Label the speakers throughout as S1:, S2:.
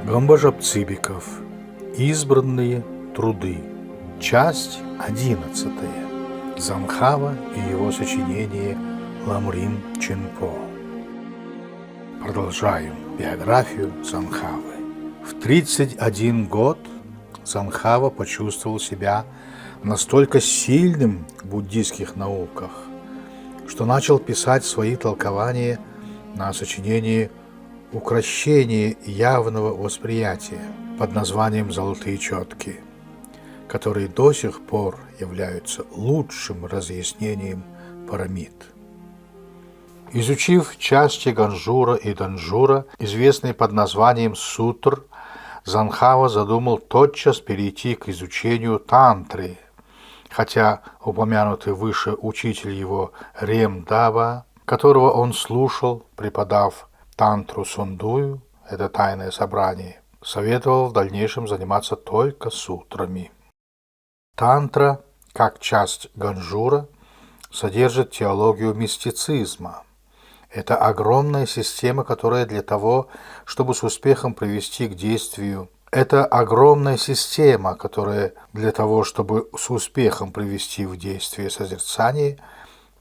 S1: Гамбажапцибиков. Избранные труды. Часть 11. Дзангхава и его сочинение Ламрим Чинпо. Продолжаем биографию Дзангхавы. В 31 год Дзангхава почувствовал себя настолько сильным в буддийских науках, что начал писать свои толкования на сочинении «Укрощение явного восприятия» под названием «Золотые четки», которые до сих пор являются лучшим разъяснением парамид. Изучив части Ганжура и Данжура, известные под названием сутр, Дзангхава задумал тотчас перейти к изучению тантры, хотя упомянутый выше учитель его Ремдава, которого он слушал, преподав тантру Сундую, это тайное собрание, советовал в дальнейшем заниматься только сутрами. Тантра, как часть Ганжура, содержит теологию мистицизма. Это огромная система, которая для того, чтобы с успехом привести к действию в действие созерцание,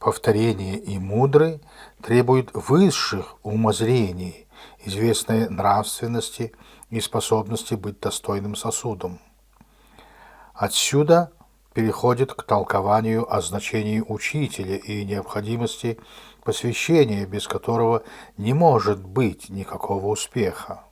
S1: повторение и мудры, требует высших умозрений, известной нравственности и способности быть достойным сосудом. Отсюда переходит к толкованию о значении учителя и необходимости посвящения, без которого не может быть никакого успеха.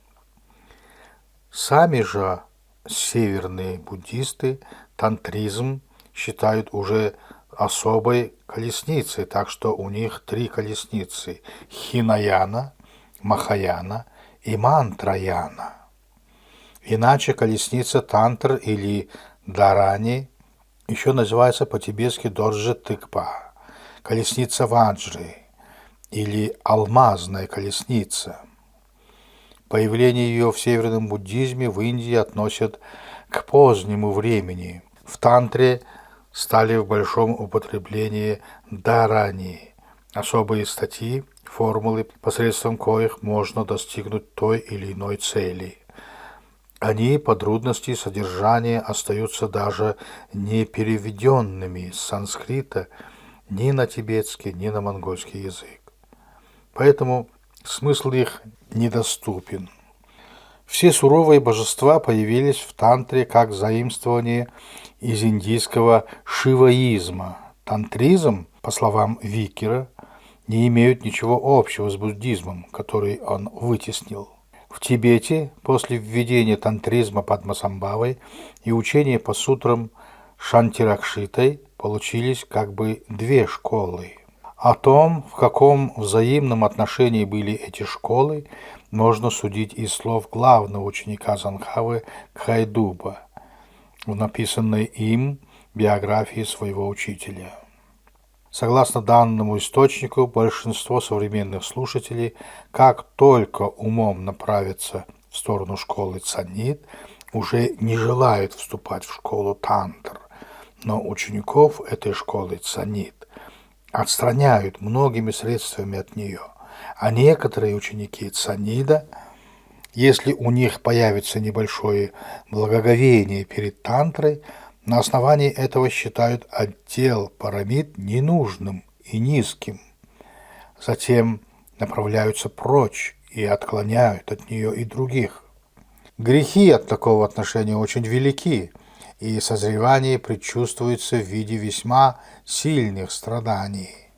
S1: Сами же северные буддисты тантризм считают уже особой колесницей, так что у них 3 колесницы – Хинаяна, Махаяна и Мантраяна. Иначе колесница Тантр или Дарани еще называется по-тибетски Дорджи Тыкпа, колесница Ваджры или алмазная колесница. Появление ее в северном буддизме в Индии относят к позднему времени. В тантре стали в большом употреблении дарани, особые статьи, формулы, посредством коих можно достигнуть той или иной цели. Они по трудности содержания остаются даже не переведенными с санскрита ни на тибетский, ни на монгольский язык. Поэтому смысл их недоступен. Все суровые божества появились в тантре как заимствование из индийского шиваизма. Тантризм, по словам Викера, не имеют ничего общего с буддизмом, который он вытеснил. В Тибете после введения тантризма Падмасамбхавой и учения по сутрам Шантиракшитой получились как бы 2 школы. О том, в каком взаимном отношении были эти школы, можно судить из слов главного ученика Дзангхавы Кхайдуба в написанной им биографии своего учителя. Согласно данному источнику, большинство современных слушателей, как только умом направятся в сторону школы Цанит, уже не желают вступать в школу Тантр, но учеников этой школы Цанит отстраняют многими средствами от нее, а некоторые ученики Цанида, если у них появится небольшое благоговение перед Тантрой, на основании этого считают отдел парамид ненужным и низким. Затем направляются прочь и отклоняют от нее и других. Грехи от такого отношения очень велики, и созревание предчувствуется в виде весьма сильных страданий.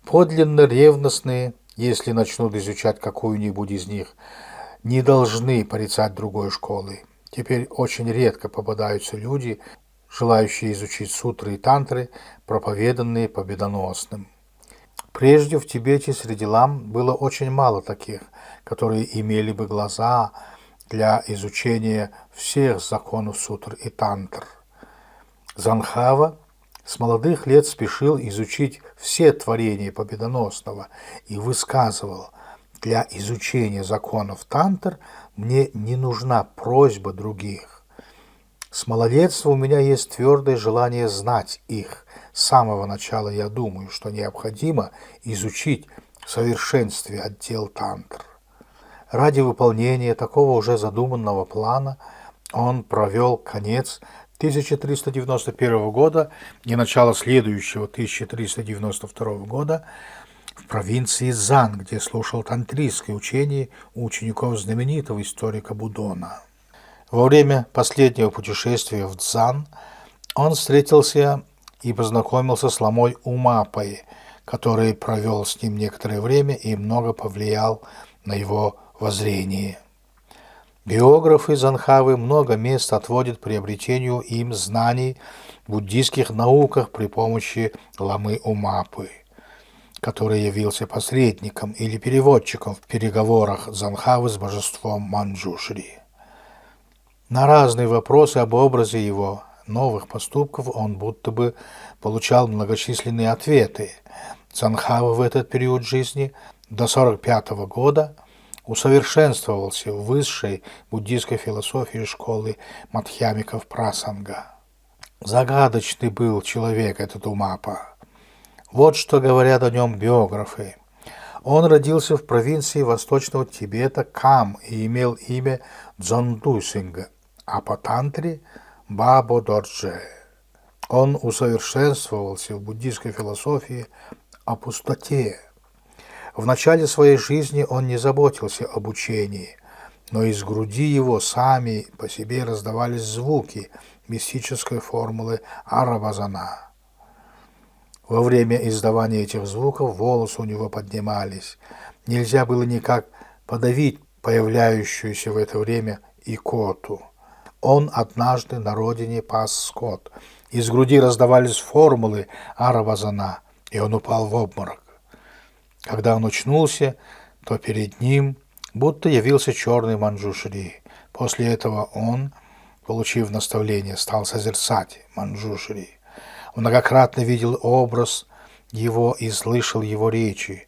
S1: Подлинно ревностные, если начнут изучать какую-нибудь из них, не должны порицать другой школы. Теперь очень редко попадаются люди, желающие изучить сутры и тантры, проповеданные победоносным. Прежде в Тибете среди лам было очень мало таких, которые имели бы глаза для изучения всех законов сутр и тантр. Дзангхава с молодых лет спешил изучить все творения победоносного и высказывал: для изучения законов тантр мне не нужна просьба других. С малолетства у меня есть твердое желание знать их. С самого начала я думаю, что необходимо изучить в совершенстве отдел тантр. Ради выполнения такого уже задуманного плана он провел конец 1391 года и начало следующего 1392 года в провинции Цзан, где слушал тантрийское учение у учеников знаменитого историка Будона. Во время последнего путешествия в Цзан он встретился и познакомился с ламой Умапой, который провел с ним некоторое время и много повлиял на его воззрение. Биографы Дзангхавы много мест отводят приобретению им знаний в буддийских науках при помощи ламы Умапы, который явился посредником или переводчиком в переговорах Дзангхавы с божеством Манджушри. На разные вопросы об образе его новых поступков он будто бы получал многочисленные ответы. Дзангхава в этот период жизни до 1945 года усовершенствовался в высшей буддийской философии школы мадхьямиков Прасанга. Загадочный был человек этот Умапа. Вот что говорят о нем биографы. Он родился в провинции Восточного Тибета Кам и имел имя Дзондусинга, а по тантре – Бабо Дордже. Он усовершенствовался в буддийской философии о пустоте. В начале своей жизни он не заботился об учении, но из груди его сами по себе раздавались звуки мистической формулы Аравазана. Во время издавания этих звуков волосы у него поднимались. Нельзя было никак подавить появляющуюся в это время икоту. Он однажды на родине пас скот. Из груди раздавались формулы Аравазана, и он упал в обморок. Когда он очнулся, то перед ним будто явился черный Манджушри. После этого он, получив наставление, стал созерцать Манджушри. Многократно видел образ его и слышал его речи.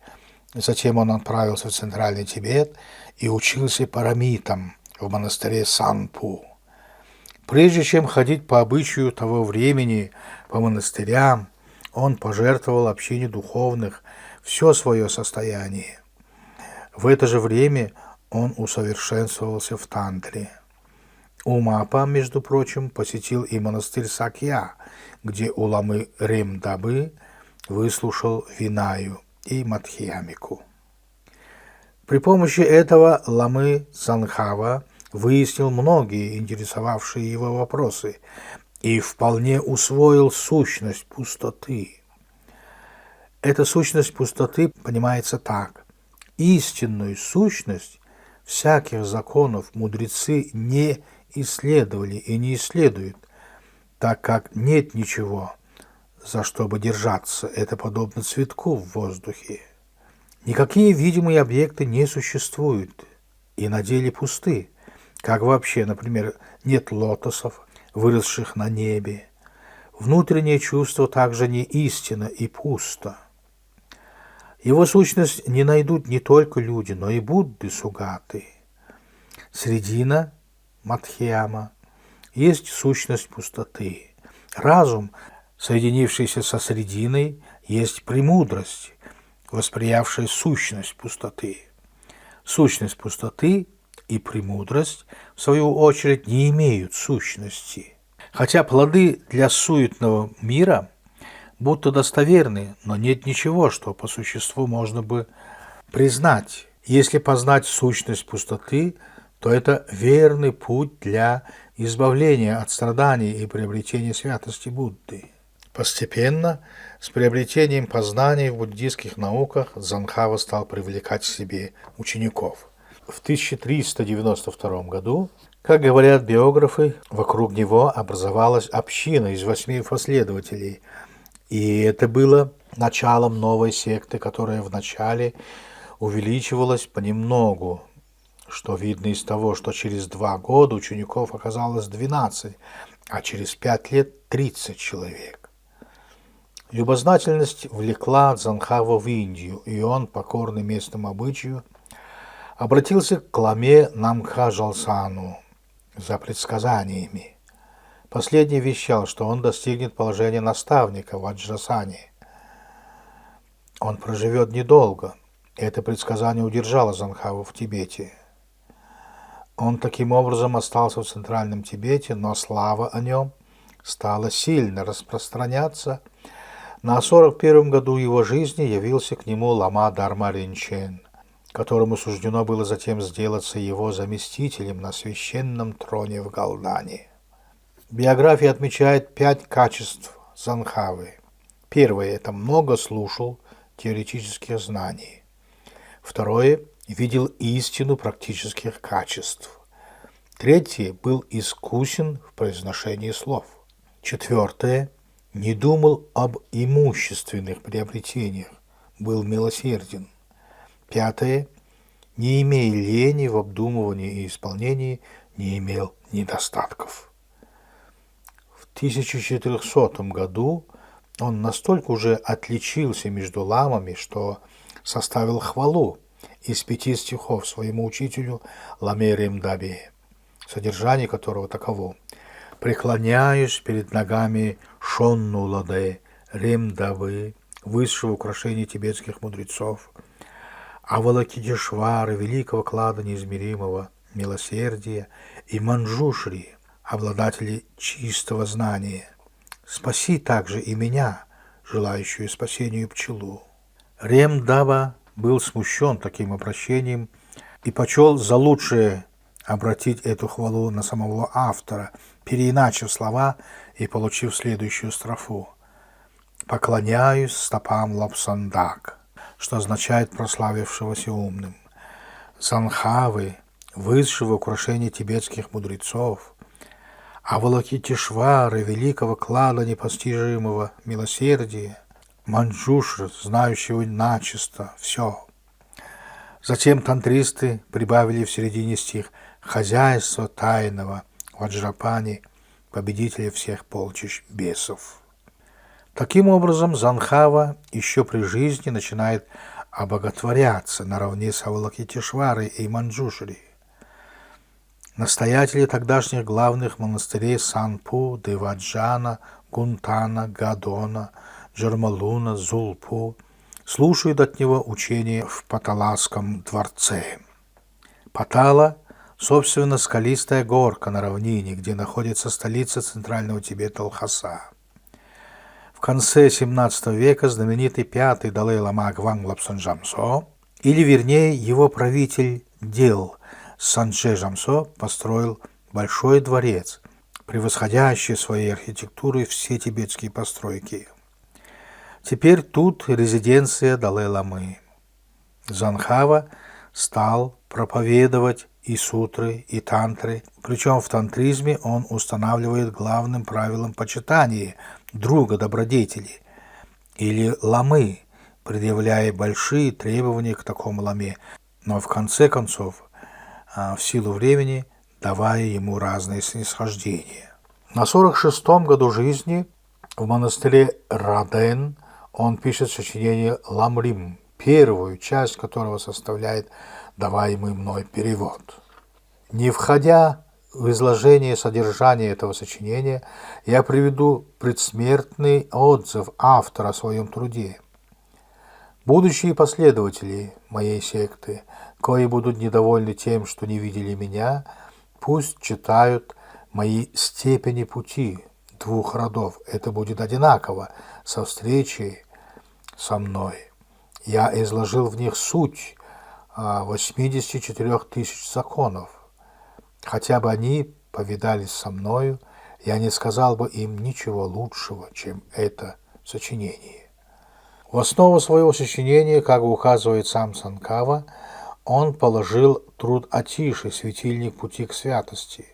S1: Затем он отправился в Центральный Тибет и учился парамитам в монастыре Санпу. Прежде чем ходить по обычаю того времени по монастырям, он пожертвовал общине духовных все свое состояние. В это же время он усовершенствовался в тантре. Умапа, между прочим, посетил и монастырь Сакья, где у ламы Римдабы выслушал Винаю и Мадхьямику. При помощи этого ламы Дзангхава выяснил многие интересовавшие его вопросы и вполне усвоил сущность пустоты. Эта сущность пустоты понимается так. Истинную сущность всяких законов мудрецы не исследовали и не исследуют, так как нет ничего, за что бы держаться. Это подобно цветку в воздухе. Никакие видимые объекты не существуют и на деле пусты, как вообще, например, нет лотосов, выросших на небе. Внутреннее чувство также не истинно и пусто. Его сущность не найдут не только люди, но и Будды Сугаты. Средина, Мадхьяма, есть сущность пустоты. Разум, соединившийся со срединой, есть премудрость, восприявшая сущность пустоты. Сущность пустоты и премудрость, в свою очередь, не имеют сущности. Хотя плоды для суетного мира будто достоверны, но нет ничего, что по существу можно бы признать. Если познать сущность пустоты, то это верный путь для избавления от страданий и приобретения святости Будды. Постепенно, с приобретением познаний в буддийских науках, Дзангхава стал привлекать к себе учеников. В 1392 году, как говорят биографы, вокруг него образовалась община из 8 последователей. И это было началом новой секты, которая вначале увеличивалась понемногу, что видно из того, что через 2 года учеников оказалось 12, а через 5 лет 30 человек. Любознательность влекла Дзангхаву в Индию, и он, покорный местному обычаю, обратился к ламе Намхаджалсану за предсказаниями. Последний вещал, что он достигнет положения наставника в Ваджрасане. Он проживет недолго. Это предсказание удержало Дзангхаву в Тибете. Он таким образом остался в Центральном Тибете, но слава о нем стала сильно распространяться. На 41-м году его жизни явился к нему лама Дарма Ринчен, которому суждено было затем сделаться его заместителем на священном троне в Галдане. Биография отмечает 5 качеств Дзангхавы. Первое – это много слушал теоретических знаний. Второе – видел истину практических качеств. Третье – был искусен в произношении слов. Четвертое – не думал об имущественных приобретениях, был милосерден. Пятое – не имея лени в обдумывании и исполнении, не имел недостатков. В 1400 году он настолько уже отличился между ламами, что составил хвалу из 5 стихов своему учителю Ламе Римдабе, содержание которого таково: «Преклоняюсь перед ногами Шонну Ладе Римдабы, высшего украшения тибетских мудрецов, Авалокитешвары, великого клада неизмеримого милосердия, и Манджушри, обладатели чистого знания. Спаси также и меня, желающую спасению пчелу». Ремдаба был смущен таким обращением и почел за лучшее обратить эту хвалу на самого автора, переиначив слова и получив следующую строфу: «Поклоняюсь стопам Лапсандак», что означает «прославившегося умным». Дзангхавы, высшего украшения тибетских мудрецов, Авалокитешвары, великого клада непостижимого милосердия, Манджушры, знающего начисто все. Затем тантристы прибавили в середине стих «хозяйство тайного Ваджрапани, победителя всех полчищ бесов». Таким образом, Дзангхава еще при жизни начинает обоготворяться наравне с Авалокитешварой и Манджушри. Настоятели тогдашних главных монастырей Санпу, Деваджана, Гунтана, Гадона, Джармалуна, Зулпу слушают от него учения в Паталасском дворце. Патала – собственно скалистая горка на равнине, где находится столица Центрального Тибета Лхаса. В конце XVII века знаменитый пятый Далай-лама Гванг Лапсон Джамсо, или вернее его правитель дел Санче Джамсо, построил большой дворец, превосходящий своей архитектурой все тибетские постройки. Теперь тут резиденция Далай-ламы. Дзангхава стал проповедовать и сутры, и тантры, причем в тантризме он устанавливает главным правилом почитания друга добродетели, или ламы, предъявляя большие требования к такому ламе, но в конце концов, в силу времени, давая ему разные снисхождения. На 46-м году жизни в монастыре Раден он пишет сочинение «Ламрим», первую часть которого составляет даваемый мной перевод. Не входя в изложение содержания этого сочинения, я приведу предсмертный отзыв автора о своем труде. Будущие последователи моей секты, кои будут недовольны тем, что не видели меня, пусть читают мои степени пути двух родов. Это будет одинаково со встречей со мной. Я изложил в них суть 84 тысяч законов. Хотя бы они повидались со мною, я не сказал бы им ничего лучшего, чем это сочинение. В основу своего сочинения, как указывает сам Дзангхава, он положил труд Атиши, светильник пути к святости.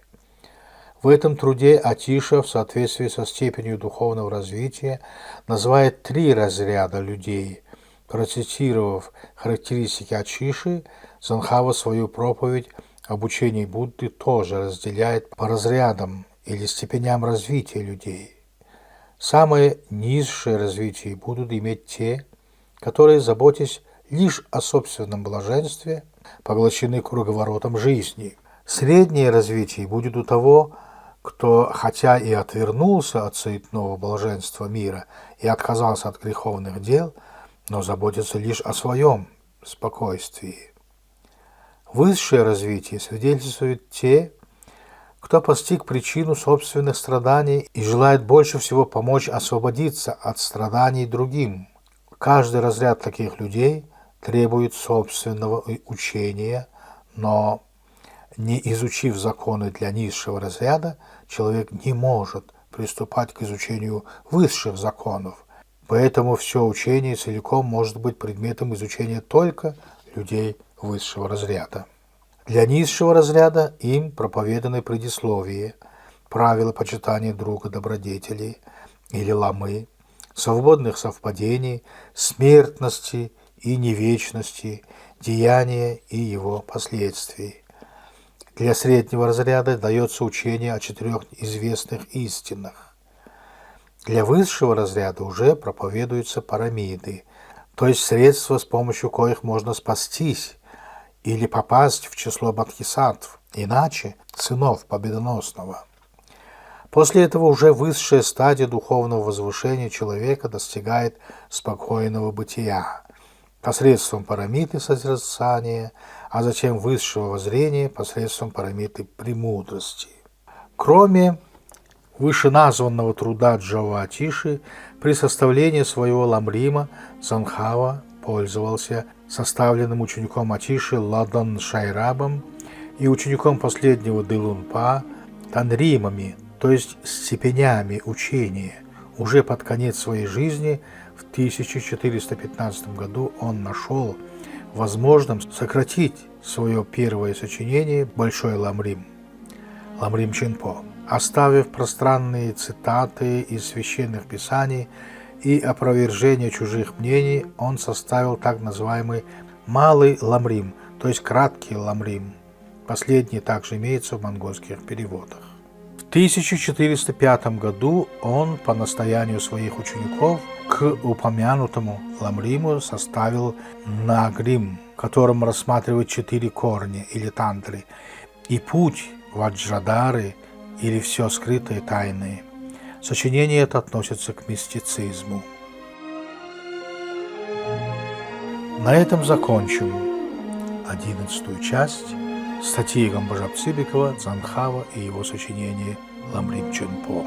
S1: В этом труде Атиша, в соответствии со степенью духовного развития, называет 3 разряда людей. Процитировав характеристики Атиши, Дзангхава свою проповедь об учении Будды тоже разделяет по разрядам или степеням развития людей. Самое низшее развитие будут иметь те, которые, заботясь лишь о собственном блаженстве, поглощены круговоротом жизни. Среднее развитие будет у того, кто, хотя и отвернулся от суетного блаженства мира и отказался от греховных дел, но заботится лишь о своем спокойствии. Высшее развитие свидетельствует те, кто постиг причину собственных страданий и желает больше всего помочь освободиться от страданий другим. Каждый разряд таких людей требует собственного учения, но не изучив законы для низшего разряда, человек не может приступать к изучению высших законов. Поэтому все учение целиком может быть предметом изучения только людей высшего разряда. Для низшего разряда им проповеданы предисловие, правила почитания друга добродетелей или ламы, свободных совпадений, смертности и невечности, деяния и его последствий. Для среднего разряда дается учение о 4 известных истинах. Для высшего разряда уже проповедуются парамиды, то есть средства, с помощью коих можно спастись или попасть в число бодхисаттв, иначе сынов Победоносного. После этого уже высшая стадия духовного возвышения человека достигает спокойного бытия посредством парамиты созерцания, а затем высшего воззрения посредством парамиты премудрости. Кроме вышеназванного труда Джаватиши, при составлении своего ламрима Дзангхава пользовался составленным учеником Атиши Ладан Шайрабом и учеником последнего Дылунпа танримами, то есть степенями учения. Уже под конец своей жизни, в 1415 году, он нашел возможным сократить свое первое сочинение «Большой ламрим» Ламрим Чинпо, оставив пространные цитаты из священных писаний и опровержение чужих мнений, он составил так называемый «Малый ламрим», то есть краткий ламрим. Последний также имеется в монгольских переводах. В 1405 году он по настоянию своих учеников к упомянутому ламриму составил Нагрим, в котором рассматривает 4 корня или тантры и путь ваджрадары или все скрытое тайное. Сочинение это относится к мистицизму. На этом закончим 11-ю часть статьи Гамбажап Цибикова «Дзангхава и его сочинение Ламрим Чинпо».